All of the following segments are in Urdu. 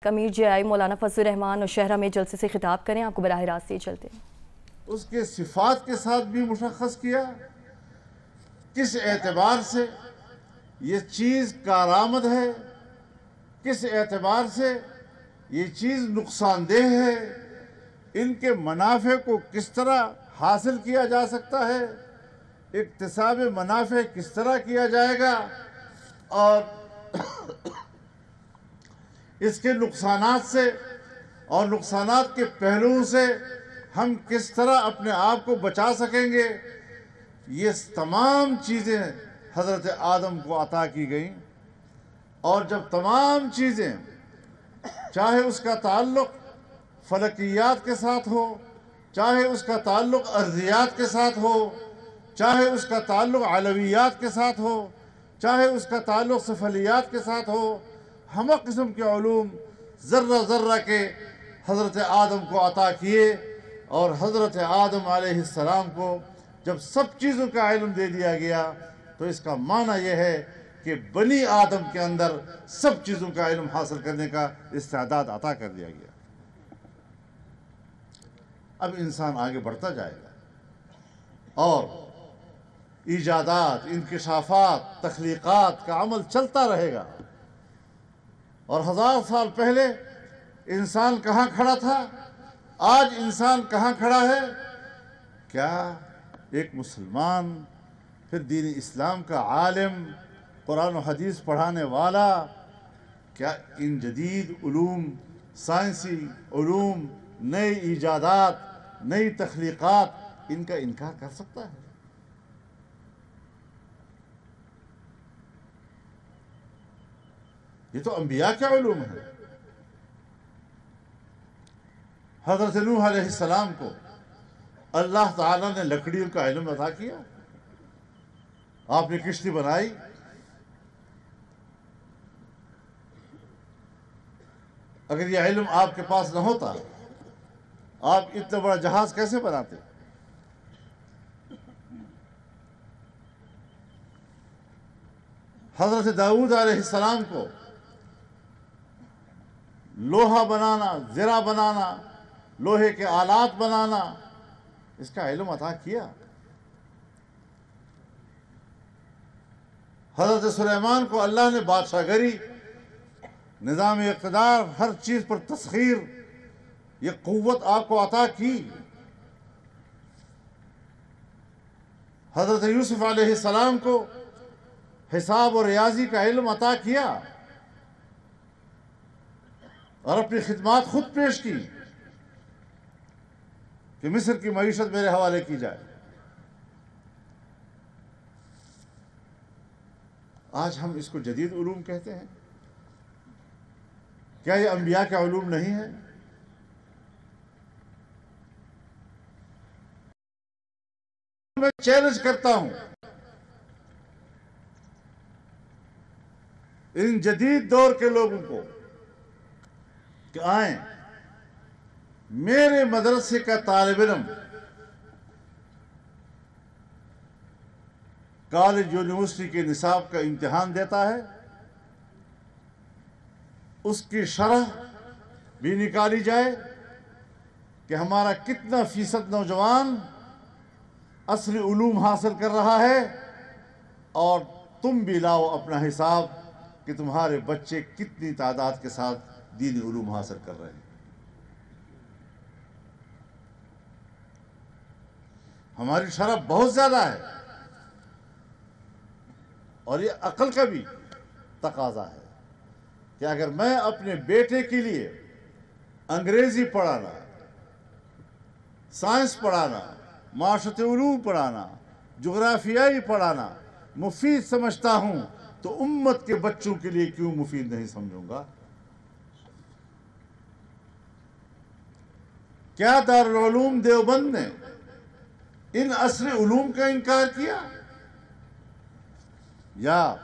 کمیر جی آئی مولانا فضل الرحمان نوشہرہ میں جلسے سے خطاب کریں، آپ کو براہ راست یہ چلتے ہیں۔ اس کے صفات کے ساتھ بھی مشخص کیا کس اعتبار سے یہ چیز کارآمد ہے، کس اعتبار سے یہ چیز نقصان دہ ہے، ان کے منافع کو کس طرح حاصل کیا جا سکتا ہے، اکتساب منافع کس طرح کیا جائے گا، اور اس کے نقصانات سے اور نقصانات کے پہلوؤں سے ہم کس طرح اپنے آپ کو بچا سکیں گے، یہ تمام چیزیں حضرت آدم کو عطا کی گئیں۔ اور جب تمام چیزیں، چاہے اس کا تعلق فلکیات کے ساتھ ہو، چاہے اس کا تعلق ارضیات کے ساتھ ہو، چاہے اس کا تعلق علویات کے ساتھ ہو، چاہے اس کا تعلق سفلیات کے ساتھ ہو، ہمہ قسم کے علوم ذرہ ذرہ کے حضرت آدم کو عطا کیے، اور حضرت آدم علیہ السلام کو جب سب چیزوں کا علم دے دیا گیا تو اس کا معنی یہ ہے کہ بنی آدم کے اندر سب چیزوں کا علم حاصل کرنے کا استعداد عطا کر دیا گیا۔ اب انسان آگے بڑھتا جائے گا اور ایجادات، انکشافات، تخلیقات کا عمل چلتا رہے گا، اور 1000 سال پہلے انسان کہاں کھڑا تھا، آج انسان کہاں کھڑا ہے؟ کیا ایک مسلمان، پھر دین اسلام کا عالم، قرآن و حدیث پڑھانے والا، کیا ان جدید علوم، سائنسی علوم، نئے ایجادات، نئی تخلیقات، ان کا انکار کر سکتا ہے؟ یہ تو انبیاء کے علوم ہے۔ حضرت نوح علیہ السلام کو اللہ تعالیٰ نے لکڑیوں کا علم عطا کیا، آپ نے کشتی بنائی، اگر یہ علم آپ کے پاس نہ ہوتا آپ اتنا بڑا جہاز کیسے بناتے؟ حضرت داؤد علیہ السلام کو لوہا بنانا، زرہ بنانا، لوہے کے آلات بنانا، اس کا علم عطا کیا۔ حضرت سلیمان کو اللہ نے بادشاہ گری، نظام اقتدار، ہر چیز پر تسخیر، یہ قوت آپ کو عطا کی۔ حضرت یوسف علیہ السلام کو حساب و ریاضی کا علم عطا کیا اور اپنی خدمات خود پیش کی کہ مصر کی معیشت میرے حوالے کی جائے۔ آج ہم اس کو جدید علوم کہتے ہیں۔ کیا یہ انبیاء کے علوم نہیں ہیں؟ میں چیلنج کرتا ہوں ان جدید دور کے لوگوں کو کہ آئیں، میرے مدرسے کا طالب علم کالج یونیورسٹی کے نصاب کا امتحان دیتا ہے، اس کی شرح بھی نکالی جائے کہ ہمارا کتنا فیصد نوجوان عصری علوم حاصل کر رہا ہے، اور تم بھی لاؤ اپنا حساب کہ تمہارے بچے کتنی تعداد کے ساتھ دینی علوم حاصل کر رہے ہیں۔ ہماری شرح بہت زیادہ ہے، اور یہ عقل کا بھی تقاضا ہے کہ اگر میں اپنے بیٹے کے لیے انگریزی پڑھانا، سائنس پڑھانا، معاشرتی علوم پڑھانا، جغرافیائی پڑھانا مفید سمجھتا ہوں تو امت کے بچوں کے لیے کیوں مفید نہیں سمجھوں گا؟ کیا دارالعلوم دیوبند نے ان عصری علوم کا انکار کیا، یا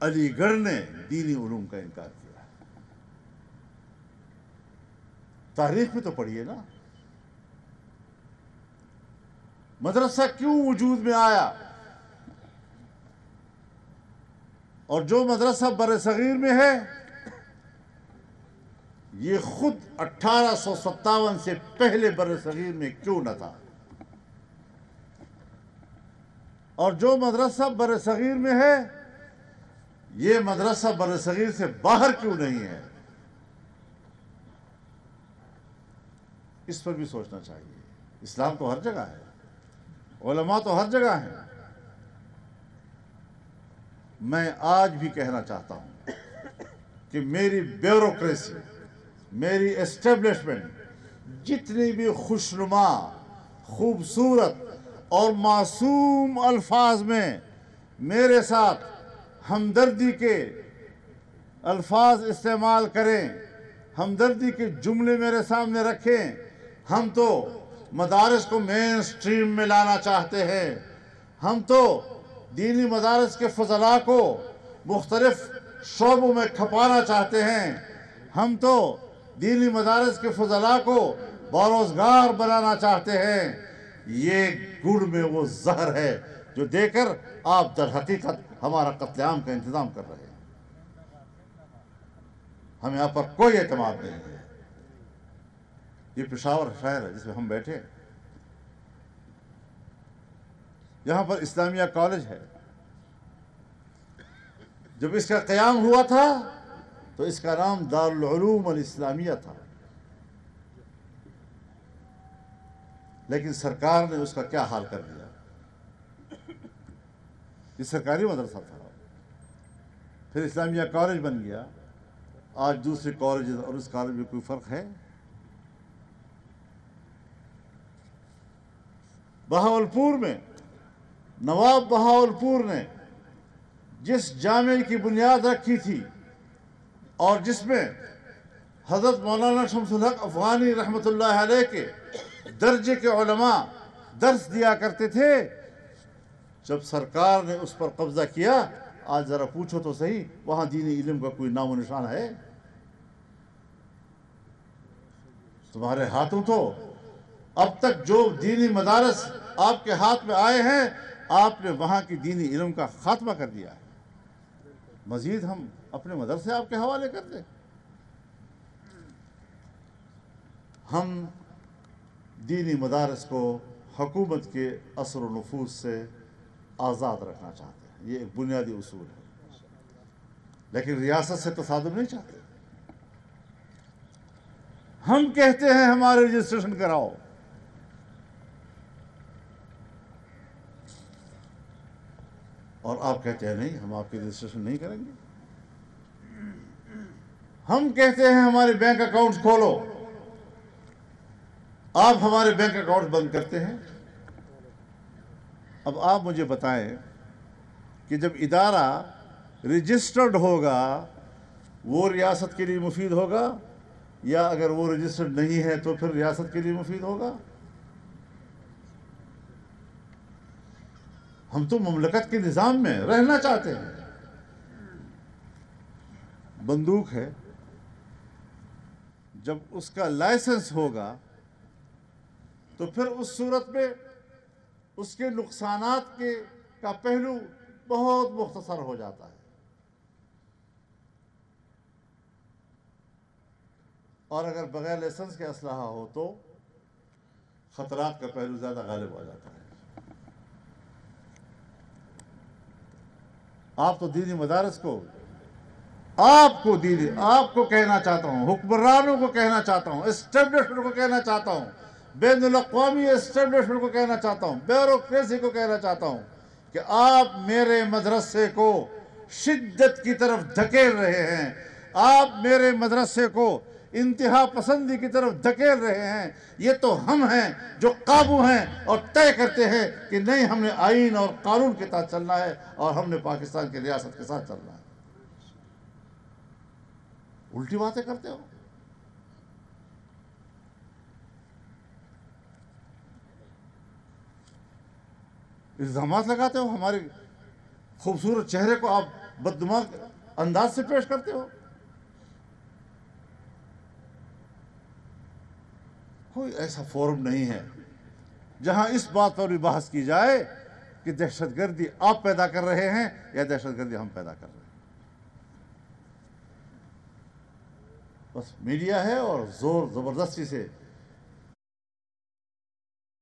علی گڑھ نے دینی علوم کا انکار کیا؟ تاریخ میں تو پڑھیے نا، مدرسہ کیوں وجود میں آیا، اور جو مدرسہ بر صغیر میں ہے یہ خود 1857 سے پہلے بر صغیر میں کیوں نہ تھا، اور جو مدرسہ بر صغیر میں ہے یہ مدرسہ بر صغیر سے باہر کیوں نہیں ہے؟ اس پر بھی سوچنا چاہیے۔ اسلام تو ہر جگہ ہے، علماء تو ہر جگہ ہیں۔ میں آج بھی کہنا چاہتا ہوں کہ میری بیوروکریسی، میری اسٹیبلشمنٹ جتنی بھی خوشنما، خوبصورت اور معصوم الفاظ میں میرے ساتھ ہمدردی کے الفاظ استعمال کریں، ہمدردی کے جملے میرے سامنے رکھیں، ہم تو مدارس کو مین سٹریم میں لانا چاہتے ہیں، ہم تو دینی مدارس کے فضلاء کو مختلف شعبوں میں کھپانا چاہتے ہیں، ہم تو دینی مدارس کے فضلاء کو باروزگار بنانا چاہتے ہیں۔ یہ گڑ میں وہ زہر ہے جو دے کر آپ در حقیقت ہمارا قتل عام کا انتظام کر رہے ہیں۔ ہمیں یہاں پر کوئی اعتماد نہیں ہے۔ یہ پشاور شہر ہے جس میں ہم بیٹھے، یہاں پر اسلامیہ کالج ہے۔ جب اس کا قیام ہوا تھا تو اس کا نام دارالعلوم الاسلامیہ تھا، لیکن سرکار نے اس کا کیا حال کر دیا۔ یہ سرکاری مدرسہ تھا، پھر اسلامیہ کالج بن گیا۔ آج دوسرے کالجز اور اس کالج میں کوئی فرق ہے؟ بہاولپور میں نواب بہاولپور نے جس جامع کی بنیاد رکھی تھی اور جس میں حضرت مولانا شمس الحق افغانی رحمۃ اللہ علیہ کے درجے کے علماء درس دیا کرتے تھے، جب سرکار نے اس پر قبضہ کیا، آج ذرا پوچھو تو صحیح، وہاں دینی علم کا کوئی نام و نشان ہے؟ تمہارے ہاتھوں تو اب تک جو دینی مدارس آپ کے ہاتھ میں آئے ہیں، آپ نے وہاں کی دینی علم کا خاتمہ کر دیا ہے۔ مزید ہم اپنے مدرسے آپ کے حوالے کر دیں؟ ہم دینی مدارس کو حکومت کے اثر و نفوذ سے آزاد رکھنا چاہتے ہیں، یہ ایک بنیادی اصول ہے، لیکن ریاست سے تصادم نہیں چاہتے۔ ہم کہتے ہیں ہمارے رجسٹریشن کراؤ، اور آپ کہتے ہیں نہیں، ہم آپ کی رجسٹریشن نہیں کریں گے۔ ہم کہتے ہیں ہمارے بینک اکاؤنٹس کھولو، آپ ہمارے بینک اکاؤنٹ بند کرتے ہیں۔ اب آپ مجھے بتائیں کہ جب ادارہ رجسٹرڈ ہوگا وہ ریاست کے لیے مفید ہوگا، یا اگر وہ رجسٹرڈ نہیں ہے تو پھر ریاست کے لیے مفید ہوگا؟ ہم تو مملکت کے نظام میں رہنا چاہتے ہیں۔ بندوق ہے، جب اس کا لائسنس ہوگا تو پھر اس صورت میں اس کے نقصانات کا پہلو بہت مختصر ہو جاتا ہے، اور اگر بغیر لائسنس کے اسلحہ ہو تو خطرات کا پہلو زیادہ غالب ہو جاتا ہے۔ آپ تو دینی مدارس کو، آپ کو کہنا چاہتا ہوں، حکمرانوں کو کہنا چاہتا ہوں، اسٹیبلشمنٹ کو کہنا چاہتا ہوں، بین الاقوامی اسٹیبلشمنٹ کو کہنا چاہتا ہوں، بیوروکریسی کو کہنا چاہتا ہوں کہ آپ میرے مدرسے کو شدت کی طرف دھکیل رہے ہیں، آپ میرے مدرسے کو انتہا پسندی کی طرف دھکیل رہے ہیں۔ یہ تو ہم ہیں جو قابو ہیں اور طے کرتے ہیں کہ نہیں، ہم نے آئین اور قانون کے تحت چلنا ہے اور ہم نے پاکستان کی ریاست کے ساتھ چلنا ہے۔ الٹی باتیں کرتے ہو۔ الزامات لگاتے ہو، ہمارے خوبصورت چہرے کو آپ بددماغ انداز سے پیش کرتے ہو۔ کوئی ایسا فورم نہیں ہے جہاں اس بات پر بھی بحث کی جائے کہ دہشت گردی آپ پیدا کر رہے ہیں یا دہشت گردی ہم پیدا کر رہے ہیں۔ بس میڈیا ہے اور زور زبردستی سے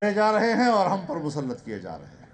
جا رہے ہیں اور ہم پر مسلط کیے جا رہے ہیں۔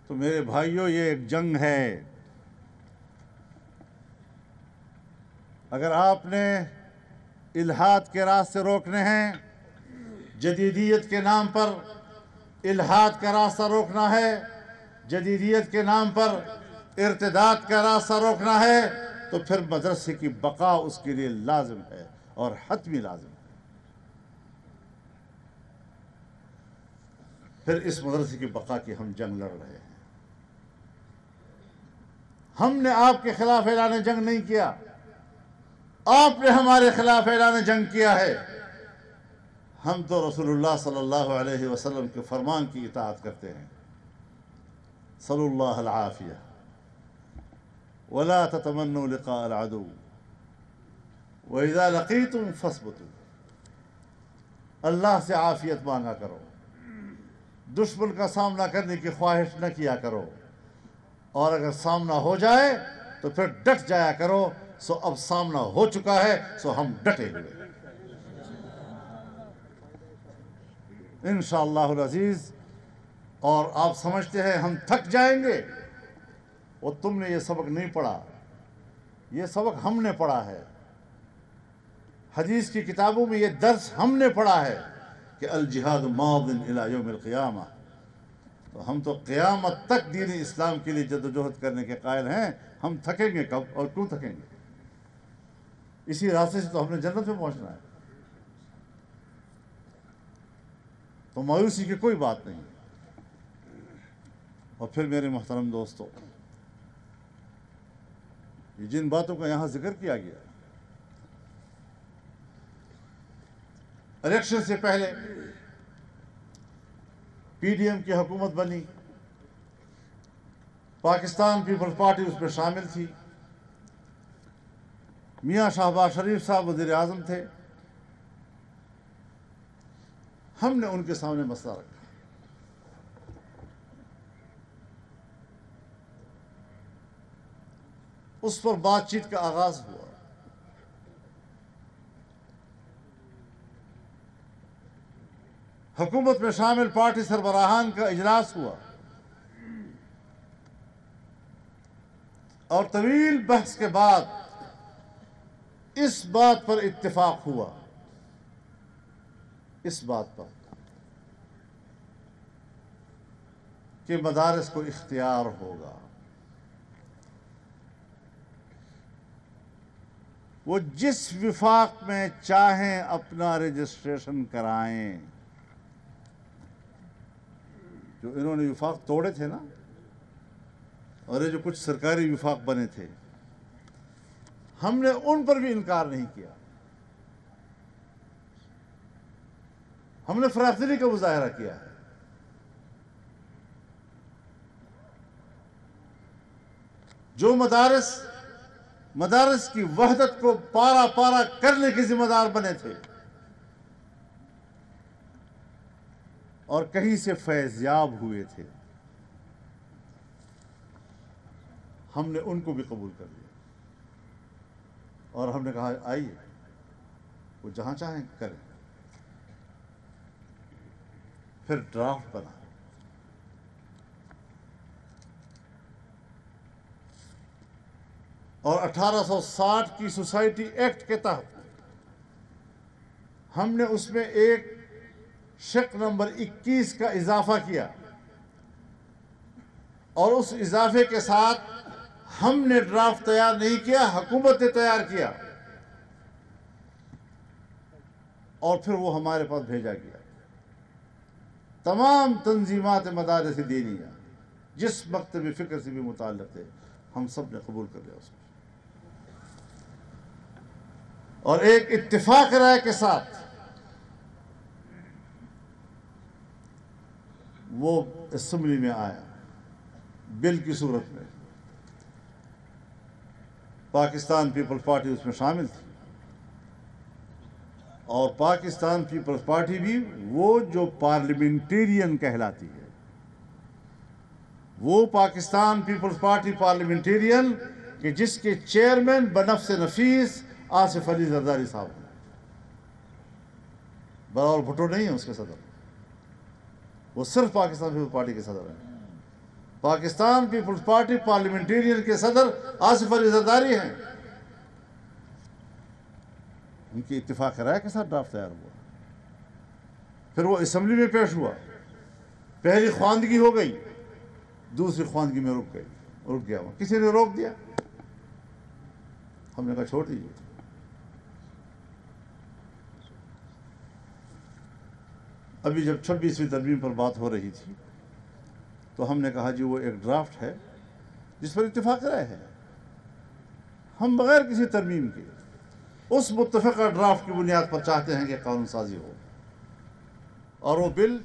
تو میرے بھائیوں، یہ ایک جنگ ہے۔ اگر آپ نے الحاد کے راستے روکنے ہیں، جدیدیت کے نام پر الحاد کا راستہ روکنا ہے، جدیدیت کے نام پر ارتداد کا راستہ روکنا ہے، تو پھر مدرسے کی بقا اس کے لیے لازم ہے اور حتمی لازم ہے۔ پھر اس مدرسے کی بقا کی ہم جنگ لڑ رہے ہیں۔ ہم نے آپ کے خلاف اعلان جنگ نہیں کیا، آپ نے ہمارے خلاف اعلان جنگ کیا ہے۔ ہم تو رسول اللہ صلی اللہ علیہ وسلم کے فرمان کی اطاعت کرتے ہیں۔ صلی اللہ العافیہ ولا تتمنوا لقاء العدو وإذا لقيتم فاثبتوا۔ اللہ سے عافیت مانگا کرو، دشمن کا سامنا کرنے کی خواہش نہ کیا کرو، اور اگر سامنا ہو جائے تو پھر ڈٹ جایا کرو۔ سو اب سامنا ہو چکا ہے، سو ہم ڈٹے ہوئے انشاءاللہ العزیز۔ اور آپ سمجھتے ہیں ہم تھک جائیں گے، اور تم نے یہ سبق نہیں پڑھا، یہ سبق ہم نے پڑھا ہے۔ حدیث کی کتابوں میں یہ درس ہم نے پڑھا ہے کہ الجہاد ماض الی یوم القیامہ۔ تو ہم تو قیامت تک دین اسلام کے لیے جدوجہد کرنے کے قائل ہیں۔ ہم تھکیں گے کب اور کیوں تھکیں گے؟ اسی راستے سے تو ہم نے جنت میں پہنچنا ہے۔ تو مایوسی کی کوئی بات نہیں۔ اور پھر میرے محترم دوستو، یہ جن باتوں کا یہاں ذکر کیا گیا، الیکشن سے پہلے پی ڈی ایم کی حکومت بنی، پاکستان پیپلز پارٹی اس میں شامل تھی، میاں شہباز شریف صاحب وزیر اعظم تھے۔ ہم نے ان کے سامنے مسئلہ رکھا، اس پر بات چیت کا آغاز ہوا۔ حکومت میں شامل پارٹی سربراہان کا اجلاس ہوا، اور طویل بحث کے بعد اس بات پر اتفاق ہوا، اس بات پر کہ مدارس کو اختیار ہوگا، وہ جس وفاق میں چاہیں اپنا رجسٹریشن کرائیں۔ جو انہوں نے وفاق توڑے تھے نا، اور یہ جو کچھ سرکاری وفاق بنے تھے، ہم نے ان پر بھی انکار نہیں کیا۔ ہم نے فراخ دلی کا مظاہرہ کیا ہے۔ جو مدارس کی وحدت کو پارا پارا کرنے کے ذمہ دار بنے تھے اور کہیں سے فیضیاب ہوئے تھے، ہم نے ان کو بھی قبول کر لیا، اور ہم نے کہا آئیے، وہ جہاں چاہیں کریں۔ پھر ڈرافٹ بنا، اور 1860 کی سوسائٹی ایکٹ کے تحت ہم نے اس میں ایک شق نمبر 21 کا اضافہ کیا، اور اس اضافے کے ساتھ ہم نے ڈرافٹ تیار نہیں کیا، حکومت نے تیار کیا، اور پھر وہ ہمارے پاس بھیجا گیا۔ تمام تنظیمات مدارس دینیہ جس مکتب فکر سے بھی متعلق تھے، ہم سب نے قبول کر لیا اس کو، اور ایک اتفاق رائے کے ساتھ وہ اسمبلی میں آیا، بل کی صورت میں۔ پاکستان پیپلز پارٹی اس میں شامل تھی، اور پاکستان پیپلز پارٹی بھی وہ جو پارلیمنٹیرین کہلاتی ہے، وہ پاکستان پیپلز پارٹی پارلیمنٹیرین کہ جس کے چیئرمین بنفس نفیس آصف علی زرداری صاحب ہیں. بلاول بھٹو نہیں ہے اس کے صدر، وہ صرف پاکستان پیپلز پارٹی کے صدر ہیں. پاکستان پیپلز پارٹی پارلیمنٹیرین کے صدر آصف علی زرداری ہیں. ان کی اتفاق رائے کے ساتھ ڈرافٹ تیار ہوا، پھر وہ اسمبلی میں پیش ہوا. پہلی خواندگی ہو گئی، دوسری خواندگی میں رک گیا وہ. کسی نے روک دیا؟ ہم نے کہا چھوڑ دیجیے. ابھی جب 26ویں ترمیم پر بات ہو رہی تھی تو ہم نے کہا جی وہ ایک ڈرافٹ ہے جس پر اتفاق رائے ہے، ہم بغیر کسی ترمیم کے اس متفقہ ڈرافٹ کی بنیاد پر چاہتے ہیں کہ قانون سازی ہو، اور وہ بل.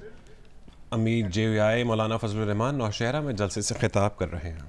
امیر JUI مولانا فضل الرحمان نوشہرہ میں جلسے سے خطاب کر رہے ہیں.